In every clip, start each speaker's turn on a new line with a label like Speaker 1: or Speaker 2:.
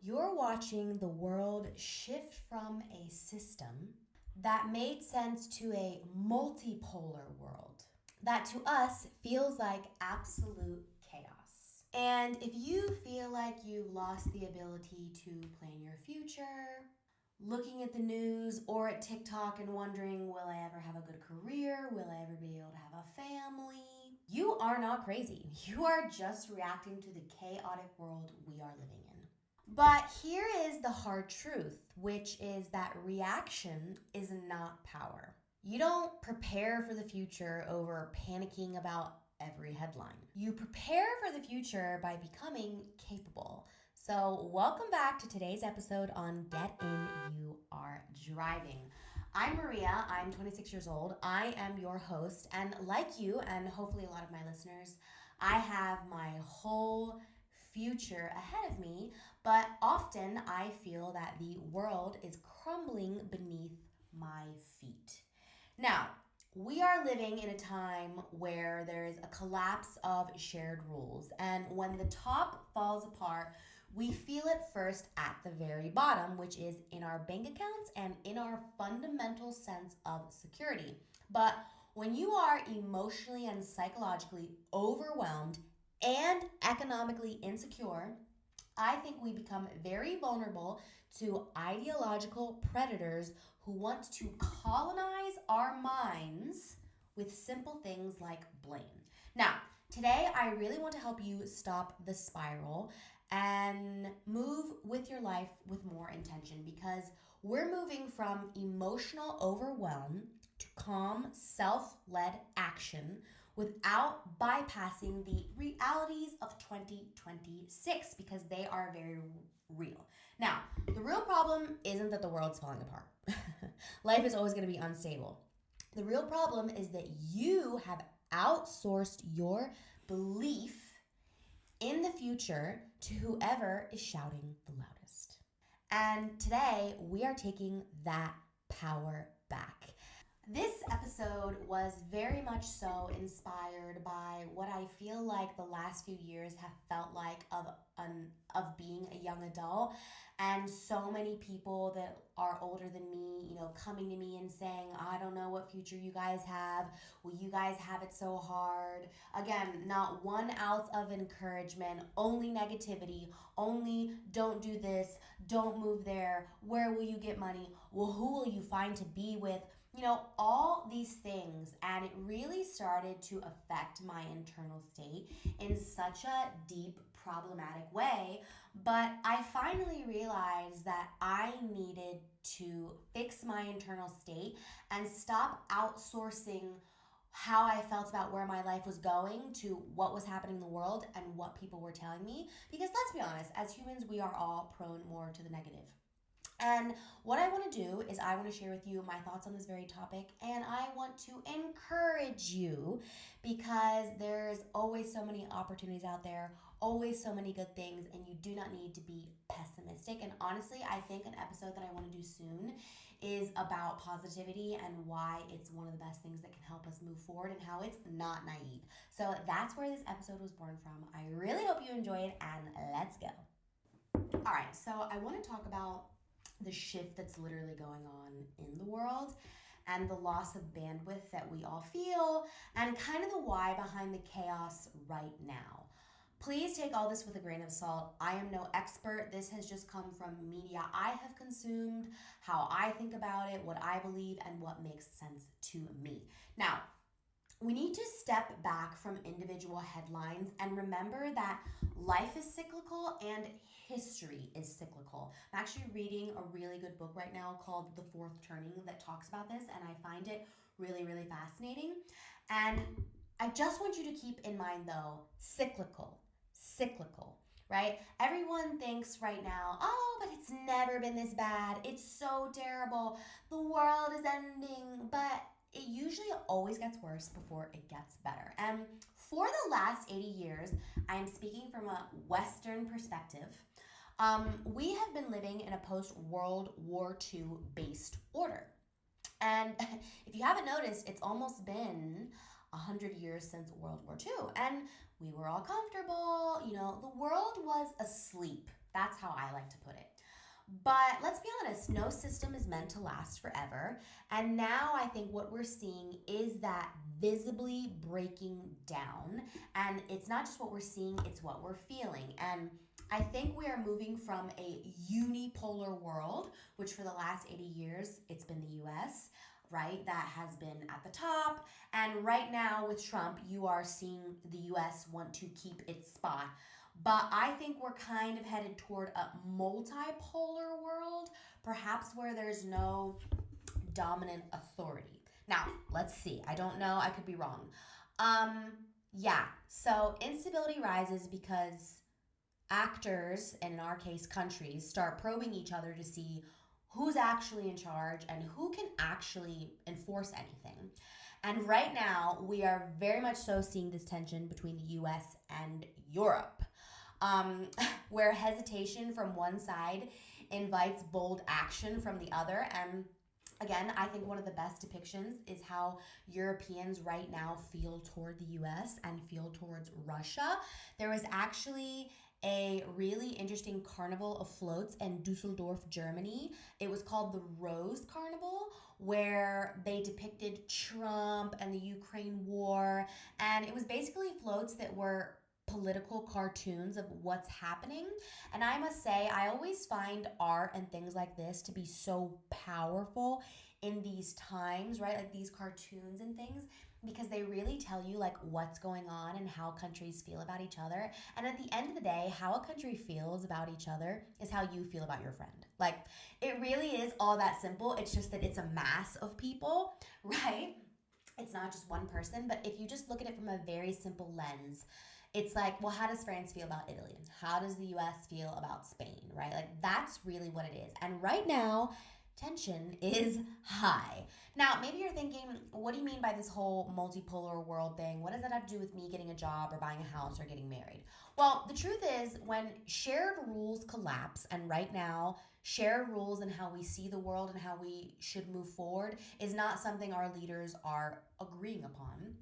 Speaker 1: You're watching the world shift from a system that made sense to a multipolar world that to us feels like absolute chaos. And if you feel like you've lost the ability to plan your future, looking at the news or at TikTok and wondering, will I ever have a good career? Will I ever be able to have a family? You are not crazy. You are just reacting to the chaotic world we are living in. But here is the hard truth, which is that reaction is not power. You don't prepare for the future over panicking about every headline. You prepare for the future by becoming capable. So welcome back to today's episode on Get In, You Are Driving. I'm Maria, I'm 26 years old, I am your host, and like you, and hopefully a lot of my listeners, I have my whole future ahead of me, but often I feel that the world is crumbling beneath my feet. Now, we are living in a time where there is a collapse of shared rules, and when the top falls apart, we feel it first at the very bottom, which is in our bank accounts and in our fundamental sense of security. But when you are emotionally and psychologically overwhelmed and economically insecure, I think we become very vulnerable to ideological predators who want to colonize our minds with simple things like blame. Now, today I really want to help you stop the spiral and move with your life with more intention, because we're moving from emotional overwhelm to calm, self-led action without bypassing the realities of 2026, because they are very real. Now, the real problem isn't that the world's falling apart. Life is always going to be unstable. The real problem is that you have outsourced your belief in the future to whoever is shouting the loudest. And today, we are taking that power back. This episode was very much so inspired by what I feel like the last few years have felt like of being a young adult, and so many people that are older than me, coming to me and saying, I don't know what future you guys have. Well, you guys have it so hard. Again, not 1 ounce of encouragement, only negativity, only don't do this, don't move there, where will you get money? Well, who will you find to be with? All these things, and it really started to affect my internal state in such a deep, problematic way. But I finally realized that I needed to fix my internal state and stop outsourcing how I felt about where my life was going to what was happening in the world and what people were telling me. Because let's be honest, as humans, we are all prone more to the negative. And what I want to do is I want to share with you my thoughts on this very topic, and I want to encourage you, because there's always so many opportunities out there, always so many good things, and you do not need to be pessimistic. And honestly, I think an episode that I want to do soon is about positivity and why it's one of the best things that can help us move forward and how it's not naive. So that's where this episode was born from. I really hope you enjoy it, and let's go. All right, so I want to talk about the shift that's literally going on in the world and the loss of bandwidth that we all feel, and kind of the why behind the chaos right now. Please take all this with a grain of salt. I am no expert. This has just come from media I have consumed, how I think about it, what I believe, and what makes sense to me. Now, we need to step back from individual headlines and remember that life is cyclical and history is cyclical. I'm actually reading a really good book right now called The Fourth Turning that talks about this, and I find it really, really fascinating. And I just want you to keep in mind, though, cyclical, right? Everyone thinks right now, oh, but it's never been this bad. It's so terrible. The world is ending. But it usually always gets worse before it gets better. And for the last 80 years, I am speaking from a Western perspective. We have been living in a post-World War II based order. And if you haven't noticed, it's almost been 100 years since World War II. And we were all comfortable. The world was asleep. That's how I like to put it. But let's be honest, no system is meant to last forever. And now I think what we're seeing is that visibly breaking down. And it's not just what we're seeing, it's what we're feeling. And I think we are moving from a unipolar world, which for the last 80 years, it's been the US, right? That has been at the top. And right now with Trump, you are seeing the US want to keep its spot. But I think we're kind of headed toward a multipolar world, perhaps where there's no dominant authority. Now, let's see. I don't know. I could be wrong. Yeah. So instability rises because actors, and in our case, countries, start probing each other to see who's actually in charge and who can actually enforce anything. And right now, we are very much so seeing this tension between the US and Europe, where hesitation from one side invites bold action from the other. And again, I think one of the best depictions is how Europeans right now feel toward the US and feel towards Russia. There was actually a really interesting carnival of floats in Dusseldorf, Germany. It was called the Rose Carnival, where they depicted Trump and the Ukraine war. And it was basically floats that were political cartoons of what's happening. And I must say, I always find art and things like this to be so powerful in these times, right? Like these cartoons and things, because they really tell you like what's going on and how countries feel about each other. And at the end of the day, how a country feels about each other is how you feel about your friend. Like it really is all that simple. It's just that it's a mass of people, right? It's not just one person, but if you just look at it from a very simple lens, it's like, well, how does France feel about Italy? How does the US feel about Spain, right? Like that's really what it is. And right now, tension is high. Now, maybe you're thinking, what do you mean by this whole multipolar world thing? What does that have to do with me getting a job or buying a house or getting married? Well, the truth is, when shared rules collapse, and right now, shared rules and how we see the world and how we should move forward is not something our leaders are agreeing upon.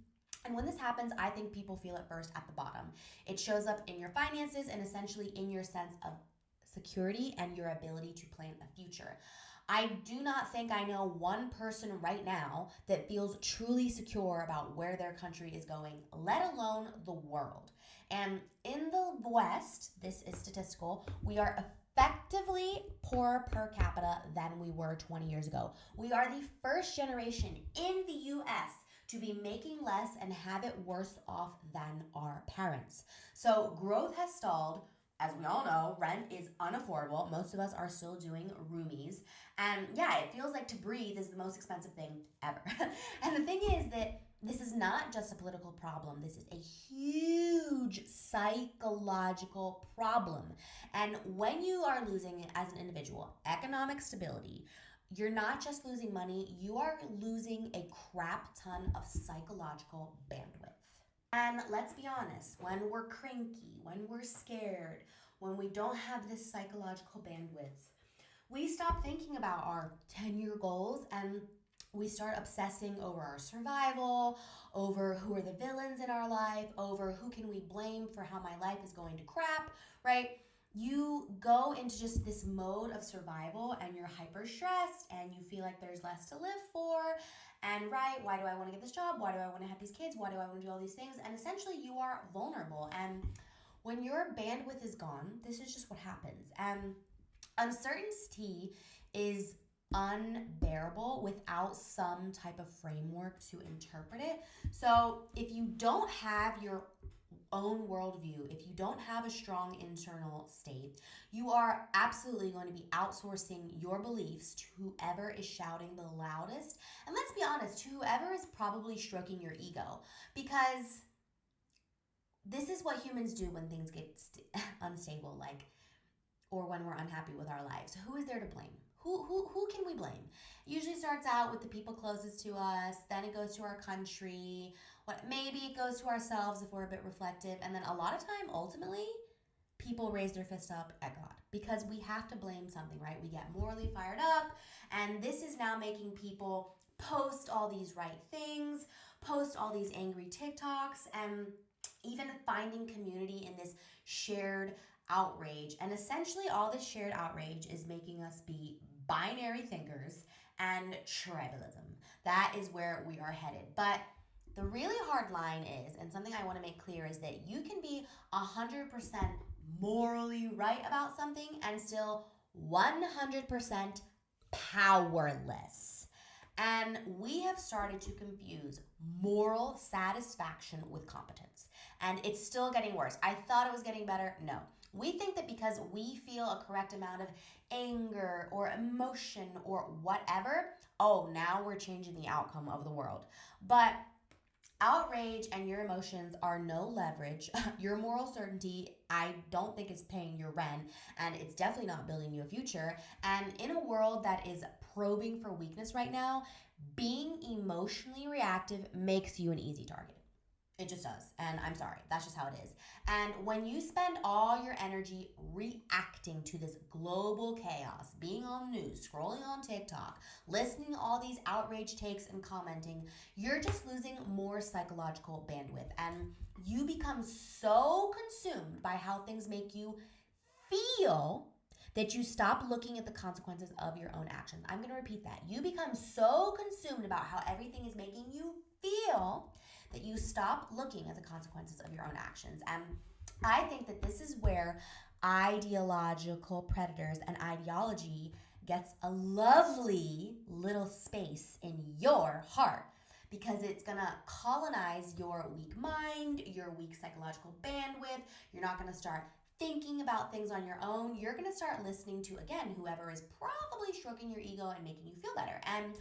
Speaker 1: And when this happens, I think people feel it first at the bottom. It shows up in your finances and essentially in your sense of security and your ability to plan a future. I do not think I know one person right now that feels truly secure about where their country is going, let alone the world. And in the West, this is statistical, we are effectively poorer per capita than we were 20 years ago. We are the first generation in the US to be making less and have it worse off than our parents. So growth has stalled. As we all know, rent is unaffordable. Most of us are still doing roomies. And yeah, it feels like to breathe is the most expensive thing ever. And the thing is that this is not just a political problem. This is a huge psychological problem. And when you are losing, as an individual, economic stability, you're not just losing money, you are losing a crap ton of psychological bandwidth. And let's be honest, when we're cranky, when we're scared, when we don't have this psychological bandwidth, we stop thinking about our 10-year goals and we start obsessing over our survival, over who are the villains in our life, over who can we blame for how my life is going to crap, right? You go into just this mode of survival and you're hyper stressed and you feel like there's less to live for. And right, why do I want to get this job? Why do I want to have these kids? Why do I want to do all these things? And essentially you are vulnerable. And when your bandwidth is gone, this is just what happens. And uncertainty is unbearable without some type of framework to interpret it. So if you don't have your own worldview, if you don't have a strong internal state, you are absolutely going to be outsourcing your beliefs to whoever is shouting the loudest. And let's be honest, to whoever is probably stroking your ego, because this is what humans do when things get unstable, like, or when we're unhappy with our lives. Who is there to blame? Who can we blame? It usually starts out with the people closest to us, then it goes to our country, maybe it goes to ourselves if we're a bit reflective, and then a lot of time, ultimately, people raise their fist up at God because we have to blame something, right? We get morally fired up, and this is now making people post all these right things, post all these angry TikToks, and even finding community in this shared outrage. And essentially, all this shared outrage is making us be binary thinkers and tribalism. That is where we are headed. But the really hard line is, and something I want to make clear, is that you can be 100% morally right about something and still 100% powerless. And we have started to confuse moral satisfaction with competence. And it's still getting worse. I thought it was getting better. No. We think that because we feel a correct amount of anger or emotion or whatever, oh, now we're changing the outcome of the world. But outrage and your emotions are no leverage. Your moral certainty, I don't think is paying your rent, and it's definitely not building you a future. And in a world that is probing for weakness right now, being emotionally reactive makes you an easy target. It just does. And I'm sorry, that's just how it is. And when you spend all your energy reacting to this global chaos, being on the news, scrolling on TikTok, listening to all these outrage takes and commenting, you're just losing more psychological bandwidth. And you become so consumed by how things make you feel that you stop looking at the consequences of your own actions. I'm going to repeat that. You become so consumed about how everything is making you feel that you stop looking at the consequences of your own actions. And I think that this is where ideological predators and ideology gets a lovely little space in your heart, because it's going to colonize your weak mind, your weak psychological bandwidth. You're not going to start thinking about things on your own. You're going to start listening to, again, whoever is probably stroking your ego and making you feel better. And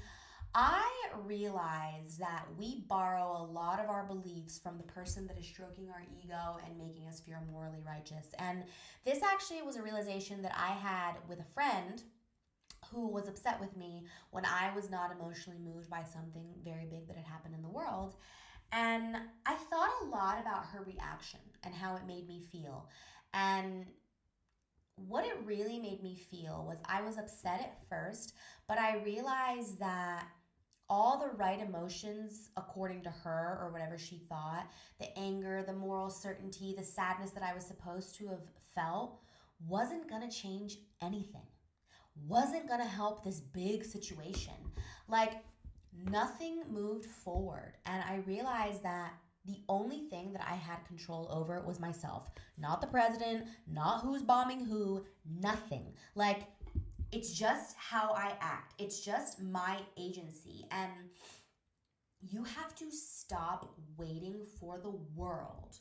Speaker 1: I realize that we borrow a lot of our beliefs from the person that is stroking our ego and making us feel morally righteous. And this actually was a realization that I had with a friend who was upset with me when I was not emotionally moved by something very big that had happened in the world. And I thought a lot about her reaction and how it made me feel. And what it really made me feel was I was upset at first, but I realized that all the right emotions, according to her or whatever she thought, the anger, the moral certainty, the sadness that I was supposed to have felt, wasn't going to change anything, wasn't going to help this big situation. Like, nothing moved forward. And I realized that the only thing that I had control over was myself. Not the president, not who's bombing who, nothing. Like, it's just how I act. It's just my agency. And you have to stop waiting for the world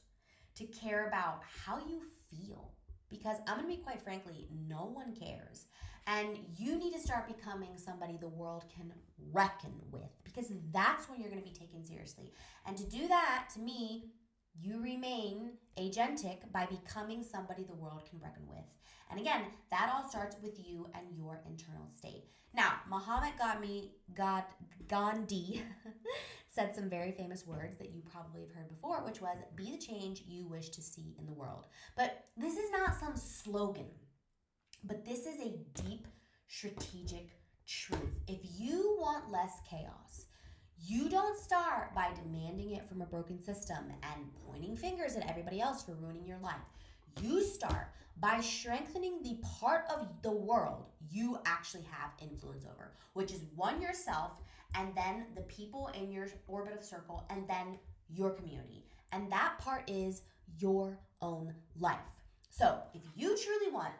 Speaker 1: to care about how you feel. Because I'm going to be quite frankly, no one cares. And you need to start becoming somebody the world can reckon with, because that's when you're going to be taken seriously. And to do that, to me, you remain agentic by becoming somebody the world can reckon with. And again, that all starts with you and your internal state. Now, Gandhi said some very famous words that you probably have heard before, which was, be the change you wish to see in the world. But this is not some slogan, but this is a deep strategic truth. If you want less chaos, you don't start by demanding it from a broken system and pointing fingers at everybody else for ruining your life. You start by strengthening the part of the world you actually have influence over, which is one, yourself, and then the people in your orbit of circle, and then your community. And that part is your own life. So if you truly want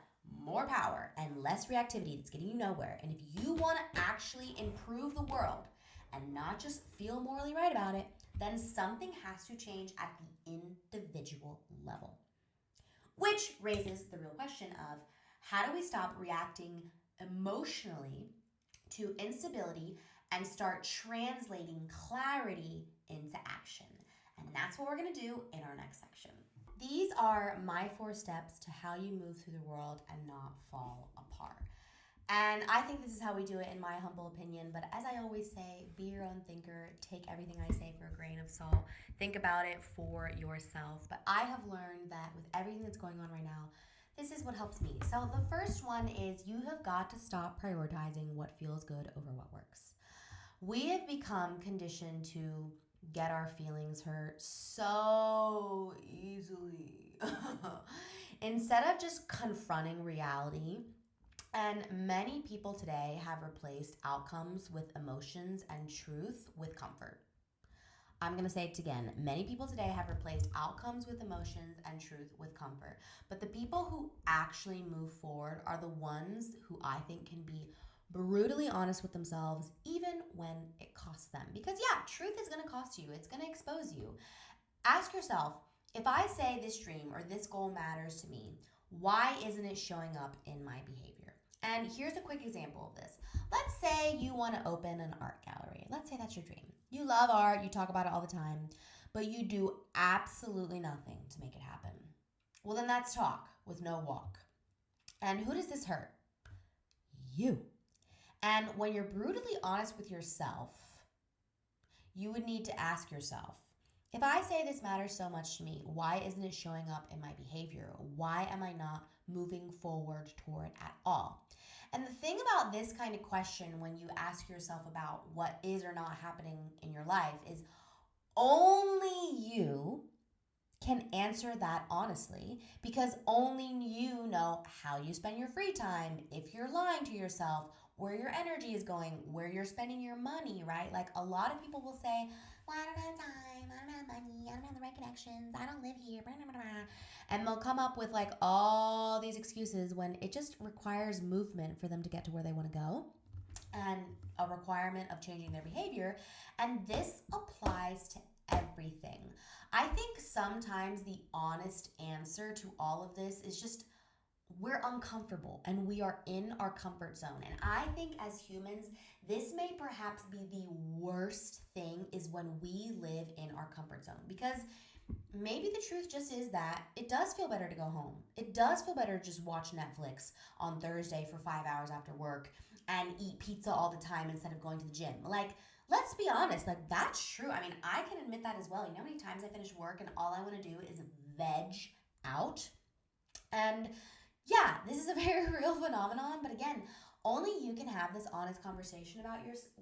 Speaker 1: more power and less reactivity that's getting you nowhere, and if you want to actually improve the world and not just feel morally right about it, then something has to change at the individual level. Which raises the real question of, how do we stop reacting emotionally to instability and start translating clarity into action? And that's what we're going to do in our next section. These are my 4 steps to how you move through the world and not fall apart. And I think this is how we do it, in my humble opinion. But as I always say, be your own thinker. Take everything I say for a grain of salt. Think about it for yourself. But I have learned that with everything that's going on right now, this is what helps me. So the first one is, you have got to stop prioritizing what feels good over what works. We have become conditioned to get our feelings hurt so easily. Instead of just confronting reality, and many people today have replaced outcomes with emotions and truth with comfort. I'm going to say it again. Many people today have replaced outcomes with emotions and truth with comfort. But the people who actually move forward are the ones who I think can be brutally honest with themselves, even when it costs them. Because, yeah, truth is going to cost you, it's going to expose you. Ask yourself, if I say this dream or this goal matters to me, why isn't it showing up in my behavior? And here's a quick example of this. Let's say you want to open an art gallery. Let's say that's your dream. You love art, you talk about it all the time, but you do absolutely nothing to make it happen. Well, then that's talk with no walk. And who does this hurt? You. And when you're brutally honest with yourself, you would need to ask yourself, if I say this matters so much to me, why isn't it showing up in my behavior? Why am I not moving forward toward it at all? And the thing about this kind of question when you ask yourself about what is or not happening in your life is only you can answer that honestly, because only you know how you spend your free time, if you're lying to yourself, where your energy is going, where you're spending your money, right? Like a lot of people will say, well, I don't have time, I don't have money, I don't have the right connections, I don't live here, blah, blah, blah, blah. And they'll come up with like all these excuses when it just requires movement for them to get to where they want to go, and a requirement of changing their behavior. And this applies to everything. I think sometimes the honest answer to all of this is just we're uncomfortable and we are in our comfort zone. And I think as humans, this may perhaps be the worst thing is when we live in our comfort zone, because maybe the truth just is that it does feel better to go home. It does feel better to just watch Netflix on Thursday for 5 hours after work and eat pizza all the time instead of going to the gym. Like, let's be honest, like that's true. I mean, I can admit that as well. You know how many times I finish work and all I want to do is veg out? And yeah, this is a very real phenomenon, but again, only you can have this honest conversation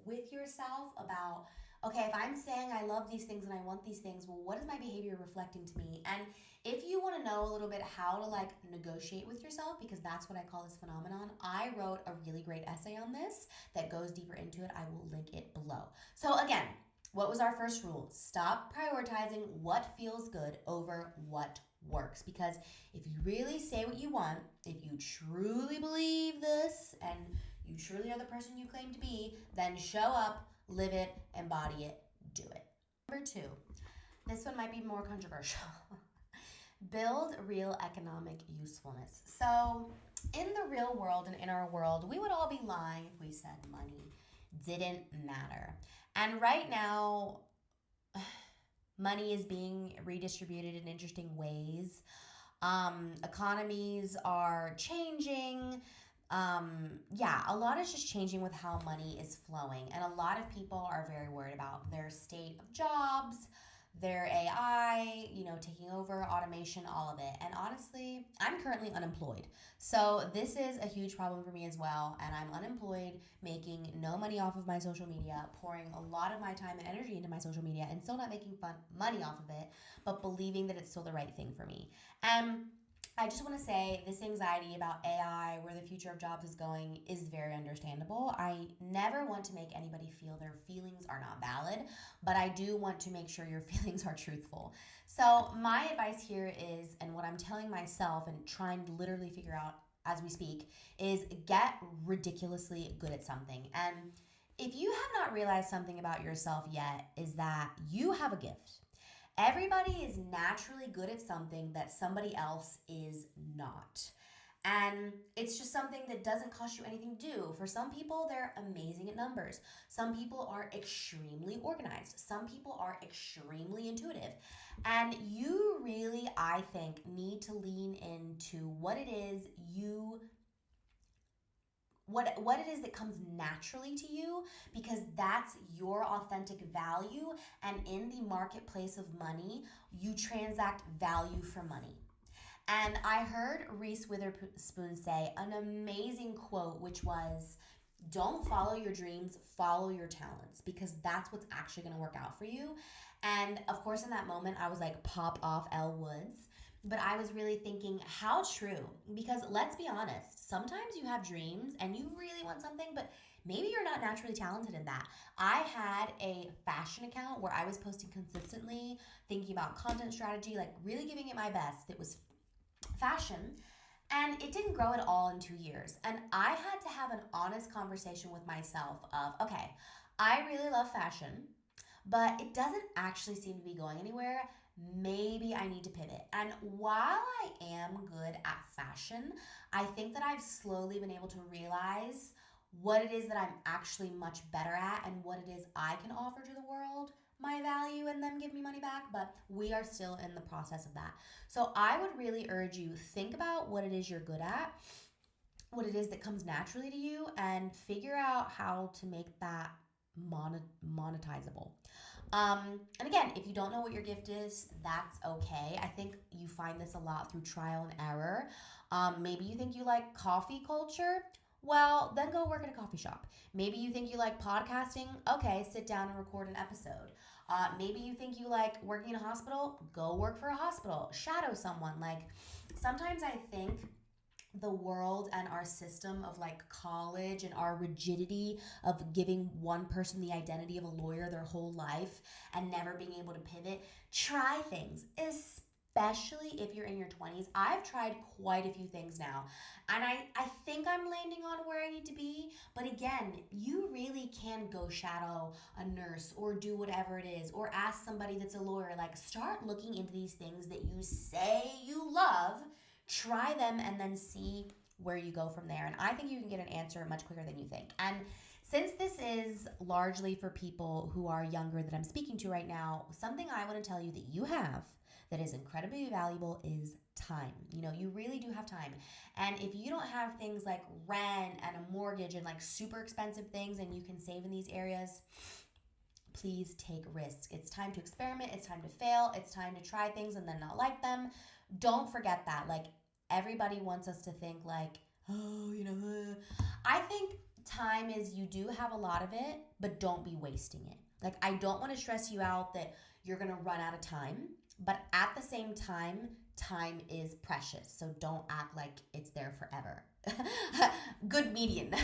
Speaker 1: with yourself about, okay, if I'm saying I love these things and I want these things, well, what is my behavior reflecting to me? And if you want to know a little bit how to like negotiate with yourself, because that's what I call this phenomenon, I wrote a really great essay on this that goes deeper into it. I will link it below. So again, what was our first rule? Stop prioritizing what feels good over what works. Because if you really say what you want, if you truly believe this, and you truly are the person you claim to be, then show up, live it, embody it, do it. Number 2, this one might be more controversial. Build real economic usefulness. So in the real world and in our world, we would all be lying if we said money didn't matter. And right now, money is being redistributed in interesting ways. Economies are changing. A lot is just changing with how money is flowing. And a lot of people are very worried about their state of jobs, their AI, taking over, automation, all of it. And honestly, I'm currently unemployed. So this is a huge problem for me as well. And I'm unemployed, making no money off of my social media, pouring a lot of my time and energy into my social media and still not making money off of it, but believing that it's still the right thing for me. And I just want to say this anxiety about AI, where the future of jobs is going, is very understandable. I never want to make anybody feel their feelings are not valid, but I do want to make sure your feelings are truthful. So my advice here is, and what I'm telling myself and trying to literally figure out as we speak, is get ridiculously good at something. And if you have not realized something about yourself yet, is that you have a gift. Everybody is naturally good at something that somebody else is not. And it's just something that doesn't cost you anything to do. For some people, they're amazing at numbers. Some people are extremely organized. Some people are extremely intuitive. And you really, I think, need to lean into what it is that comes naturally to you, because that's your authentic value. And in the marketplace of money, you transact value for money. And I heard Reese Witherspoon say an amazing quote, which was, don't follow your dreams, follow your talents, because that's what's actually going to work out for you. And of course, in that moment, I was like, pop off Elle Woods. But I was really thinking, how true? Because let's be honest, sometimes you have dreams and you really want something, but maybe you're not naturally talented in that. I had a fashion account where I was posting consistently, thinking about content strategy, like really giving it my best. It was fashion. And it didn't grow at all in 2 years. And I had to have an honest conversation with myself of, okay, I really love fashion, but it doesn't actually seem to be going anywhere. Maybe I need to pivot. And while I am good at fashion, I think that I've slowly been able to realize what it is that I'm actually much better at and what it is I can offer to the world, my value, and them give me money back. But we are still in the process of that. So I would really urge you, think about what it is you're good at, what it is that comes naturally to you, and figure out how to make that monetizable. And again, if you don't know what your gift is, that's okay. I think you find this a lot through trial and error. Maybe you think you like coffee culture. Well, then go work at a coffee shop. Maybe you think you like podcasting. Okay, sit down and record an episode. Maybe you think you like working in a hospital. Go work for a hospital. Shadow someone. Like, sometimes I think the world and our system of like college and our rigidity of giving one person the identity of a lawyer their whole life and never being able to pivot. Try things, especially if you're in your 20s. I've tried quite a few things now, and I think I'm landing on where I need to be. But again, you really can go shadow a nurse or do whatever it is, or ask somebody that's a lawyer. Like, start looking into these things that you say you love, try them, and then see where you go from there. And I think you can get an answer much quicker than you think. And since this is largely for people who are younger that I'm speaking to right now, something I want to tell you that you have that is incredibly valuable is time. You know, you really do have time. And if you don't have things like rent and a mortgage and like super expensive things and you can save in these areas, please take risks. It's time to experiment. It's time to fail. It's time to try things and then not like them. Don't forget that. Like, everybody wants us to think like, oh, I think time is, you do have a lot of it, but don't be wasting it. Like, I don't want to stress you out that you're going to run out of time, but at the same time, time is precious. So don't act like it's there forever. Good median.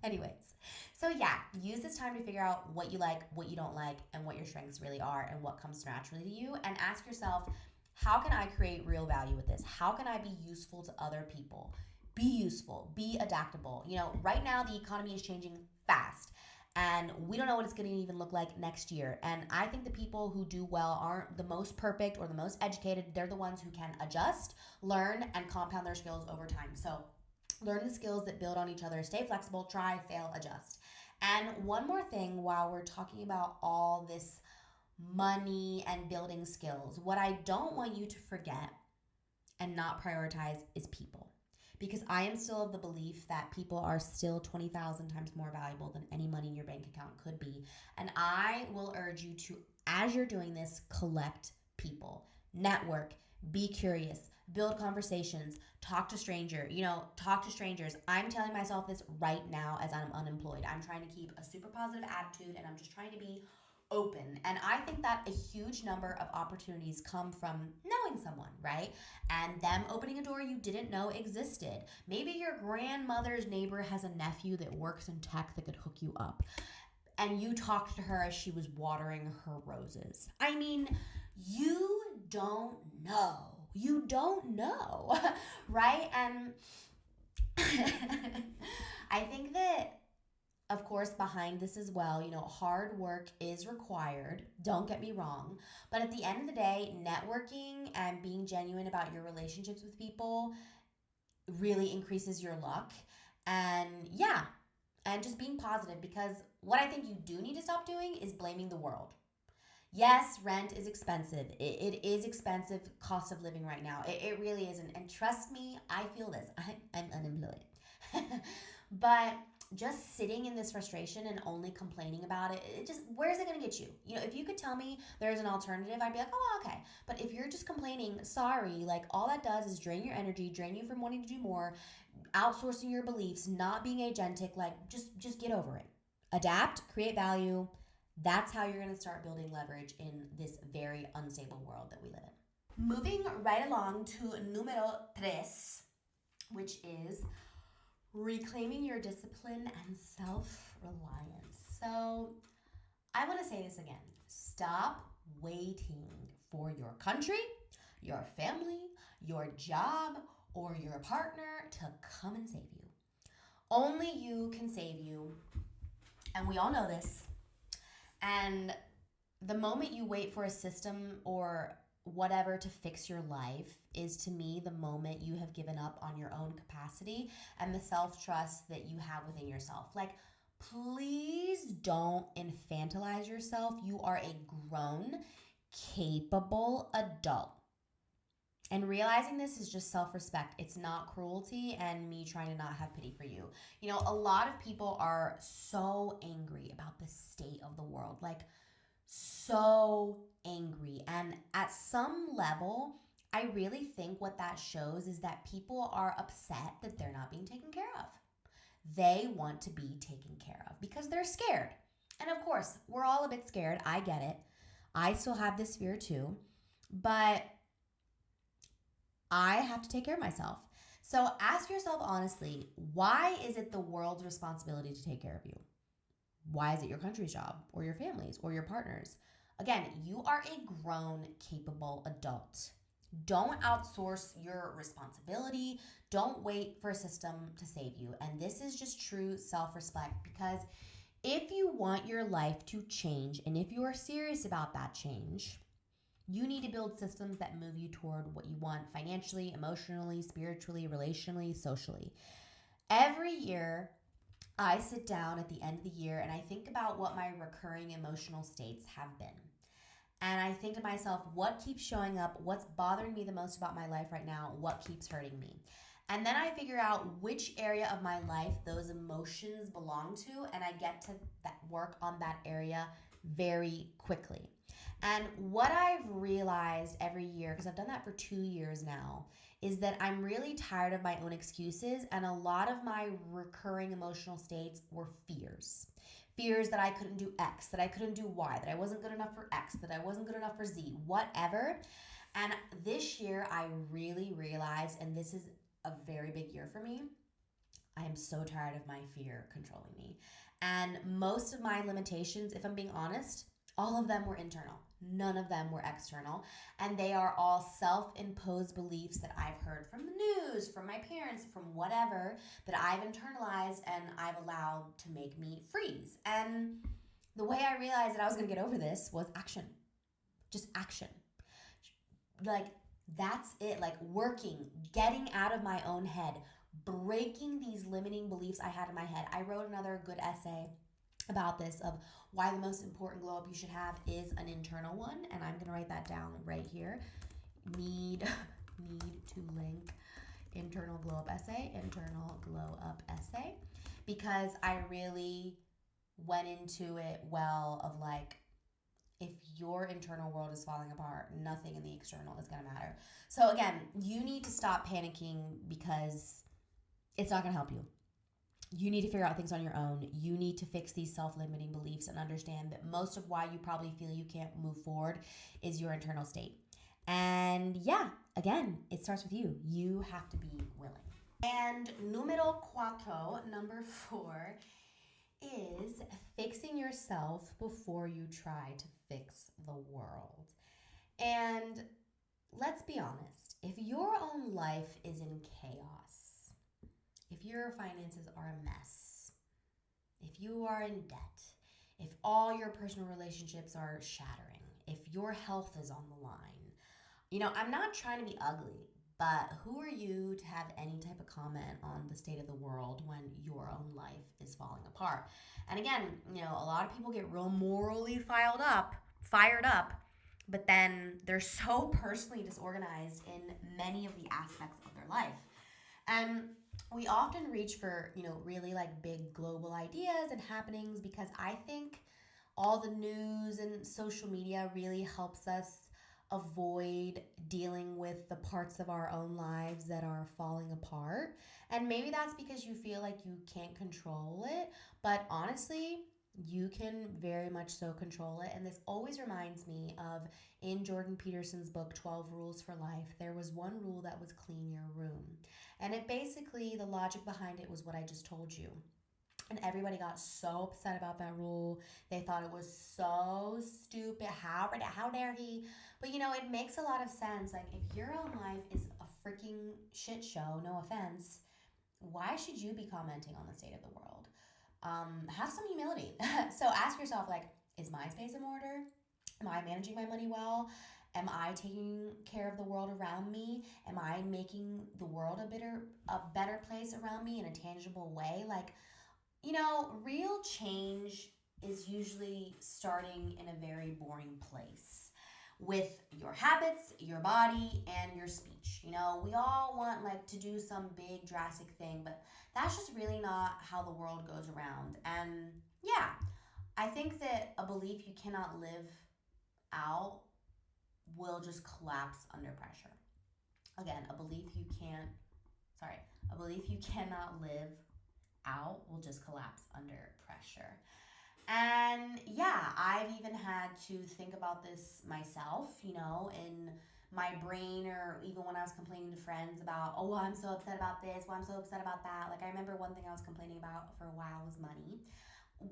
Speaker 1: Anyways, so yeah, use this time to figure out what you like, what you don't like, and what your strengths really are and what comes naturally to you. And ask yourself, how can I create real value with this? How can I be useful to other people? Be useful, be adaptable. Right now the economy is changing fast and we don't know what it's going to even look like next year. And I think the people who do well aren't the most perfect or the most educated. They're the ones who can adjust, learn, and compound their skills over time. So learn the skills that build on each other. Stay flexible, try, fail, adjust. And one more thing while we're talking about all this money and building skills, what I don't want you to forget and not prioritize is people. Because I am still of the belief that people are still 20,000 times more valuable than any money in your bank account could be. And I will urge you to, as you're doing this, collect people, network, be curious, build conversations, talk to strangers. I'm telling myself this right now as I'm unemployed. I'm trying to keep a super positive attitude and I'm just trying to be open. And I think that a huge number of opportunities come from knowing someone, right? And them opening a door you didn't know existed. Maybe your grandmother's neighbor has a nephew that works in tech that could hook you up. And you talked to her as she was watering her roses. I mean, you don't know. You don't know, right? And I think that, of course, behind this as well, hard work is required. Don't get me wrong. But at the end of the day, networking and being genuine about your relationships with people really increases your luck. And yeah, and just being positive, because what I think you do need to stop doing is blaming the world. Yes, rent is expensive. It is expensive cost of living right now. It really is. And trust me, I feel this. I'm unemployed. But just sitting in this frustration and only complaining about it just, where's it going to get you? If you could tell me there's an alternative, I'd be like, oh, okay. But if you're just complaining, sorry, like all that does is drain your energy, drain you from wanting to do more, outsourcing your beliefs, not being agentic. Like, just get over it. Adapt, create value. That's how you're going to start building leverage in this very unstable world that we live in. moving right along to numero tres, which is reclaiming your discipline and self-reliance. So I want to say this again. Stop waiting for your country, your family, your job, or your partner to come and save you. Only you can save you. And we all know this. And the moment you wait for a system or whatever to fix your life is, to me, the moment you have given up on your own capacity and the self-trust that you have within yourself. Like, please don't infantilize yourself. You are a grown, capable adult. And realizing this is just self-respect. It's not cruelty and me trying to not have pity for you. You know, a lot of people are so angry about the state of the world. Like, so angry. And at some level, I really think what that shows is that people are upset that they're not being taken care of. They want to be taken care of because they're scared. And of course, we're all a bit scared. I get it. I still have this fear too. But I have to take care of myself. So ask yourself honestly, why is it the world's responsibility to take care of you? Why is it your country's job or your family's or your partner's? Again, you are a grown, capable adult. Don't outsource your responsibility. Don't wait for a system to save you. And this is just true self-respect, because if you want your life to change and if you are serious about that change, you need to build systems that move you toward what you want financially, emotionally, spiritually, relationally, socially. Every year, I sit down at the end of the year and I think about what my recurring emotional states have been. And I think to myself, what keeps showing up? What's bothering me the most about my life right now? What keeps hurting me? And then I figure out which area of my life those emotions belong to, and I get to work on that area very quickly. And what I've realized every year, because I've done that for 2 years now, is that I'm really tired of my own excuses, and a lot of my recurring emotional states were fears. Fears that I couldn't do X, that I couldn't do Y, that I wasn't good enough for X, that I wasn't good enough for Z, whatever. And this year I really realized, and this is a very big year for me, I am so tired of my fear controlling me. And most of my limitations, if I'm being honest, all of them were internal. None of them were external. And they are all self-imposed beliefs that I've heard from the news, from my parents, from whatever, that I've internalized and I've allowed to make me freeze. And the way I realized that I was going to get over this was action. Just action. Like, that's it. Like, working, getting out of my own head, breaking these limiting beliefs I had in my head. I wrote another good essay about this, of why the most important glow up you should have is an internal one, and I'm gonna write that down right here. Need to link internal glow up essay, because I really went into it well of like, if your internal world is falling apart, nothing in the external is gonna matter. So again, you need to stop panicking because it's not gonna help you. You need to figure out things on your own. You need to fix these self-limiting beliefs and understand that most of why you probably feel you can't move forward is your internal state. And yeah, again, it starts with you. You have to be willing. And number 4, is fixing yourself before you try to fix the world. And let's be honest, if your own life is in chaos, if your finances are a mess, if you are in debt, if all your personal relationships are shattering, if your health is on the line, you know, I'm not trying to be ugly, but who are you to have any type of comment on the state of the world when your own life is falling apart? And again, you know, a lot of people get real morally fired up, but then they're so personally disorganized in many of the aspects of their life. And we often reach for, you know, really like big global ideas and happenings because I think all the news and social media really helps us avoid dealing with the parts of our own lives that are falling apart. And maybe that's because you feel like you can't control it. But honestly, You can very much so control it. And this always reminds me of in Jordan Peterson's book, 12 Rules for Life, there was one rule that was clean your room. And it basically, the logic behind it was what I just told you. And everybody got so upset about that rule. They thought it was so stupid. How dare he? But it makes a lot of sense. Like, if your own life is a freaking shit show, no offense, why should you be commenting on the state of the world? Have some humility. So ask yourself, like, is my space in order? Am I managing my money well? Am I taking care of the world around me? Am I making the world a better place around me in a tangible way? Like, real change is usually starting in a very boring place with your habits, your body, and your speech. We all want to do some big drastic thing, but that's just really not how the world goes around. And yeah, I think that a belief you cannot live out will just collapse under pressure. Again, a belief you cannot live out will just collapse under pressure. And yeah, I've even had to think about this myself, in my brain, or even when I was complaining to friends about, oh, I'm so upset about this, well, I'm so upset about that. Like, I remember one thing I was complaining about for a while was money.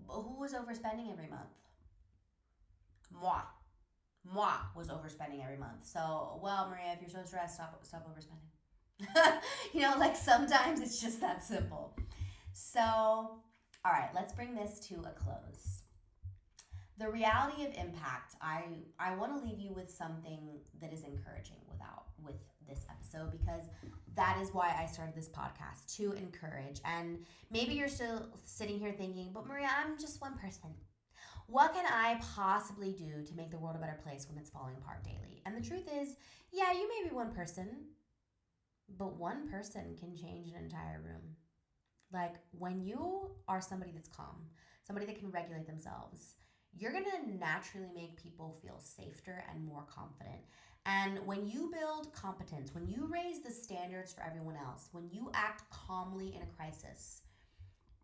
Speaker 1: Who was overspending every month? Moi was overspending every month. So, well, Maria, if you're so stressed, stop overspending. Sometimes it's just that simple. So, all right, let's bring this to a close. The reality of impact, I want to leave you with something that is encouraging with this episode, because that is why I started this podcast, to encourage. And maybe you're still sitting here thinking, but Maria, I'm just one person. What can I possibly do to make the world a better place when it's falling apart daily? And the truth is, yeah, you may be one person, but one person can change an entire room. Like, when you are somebody that's calm, somebody that can regulate themselves, you're going to naturally make people feel safer and more confident. And when you build competence, when you raise the standards for everyone else, when you act calmly in a crisis,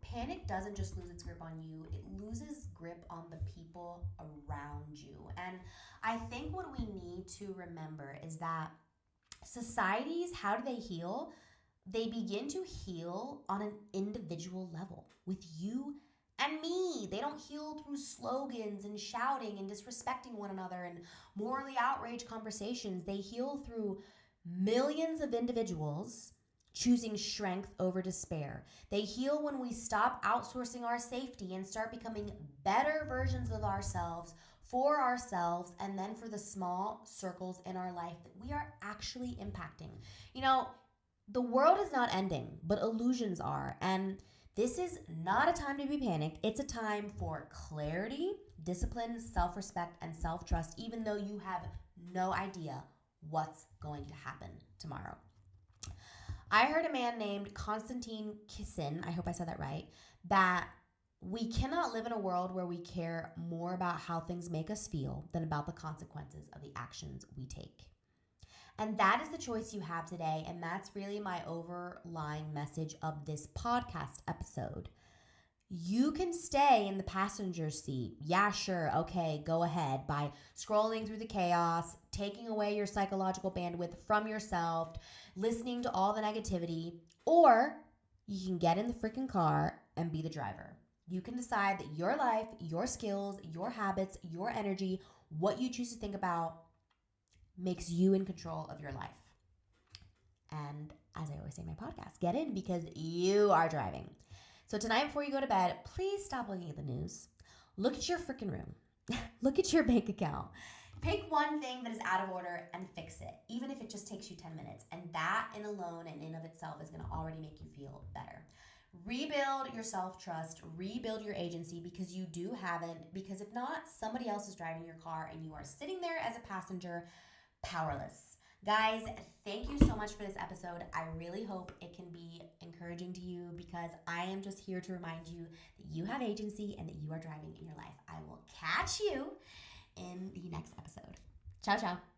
Speaker 1: panic doesn't just lose its grip on you, it loses grip on the people around you. And I think what we need to remember is that societies, how do they heal? They begin to heal on an individual level with you and me. They don't heal through slogans and shouting and disrespecting one another and morally outraged conversations. They heal through millions of individuals choosing strength over despair. They heal when we stop outsourcing our safety and start becoming better versions of ourselves, for ourselves, and then for the small circles in our life that we are actually impacting. The world is not ending, but illusions are. And this is not a time to be panicked. It's a time for clarity, discipline, self-respect, and self-trust, even though you have no idea what's going to happen tomorrow. I heard a man named Konstantin Kissin, I hope I said that right, that we cannot live in a world where we care more about how things make us feel than about the consequences of the actions we take. And that is the choice you have today. And that's really my overlying message of this podcast episode. You can stay in the passenger seat. Yeah, sure. Okay, go ahead. By scrolling through the chaos, taking away your psychological bandwidth from yourself, listening to all the negativity, or you can get in the freaking car and be the driver. You can decide that your life, your skills, your habits, your energy, what you choose to think about makes you in control of your life. And as I always say in my podcast, get in because you are driving. So tonight before you go to bed, please stop looking at the news. Look at your freaking room. Look at your bank account. Pick one thing that is out of order and fix it, even if it just takes you 10 minutes. And that in alone and in of itself is going to already make you feel better. Rebuild your self-trust, rebuild your agency, because you do have it. Because if not, somebody else is driving your car and you are sitting there as a passenger, powerless. Guys, thank you so much for this episode. I really hope it can be encouraging to you, because I am just here to remind you that you have agency and that you are driving in your life. I will catch you in the next episode. Ciao, ciao.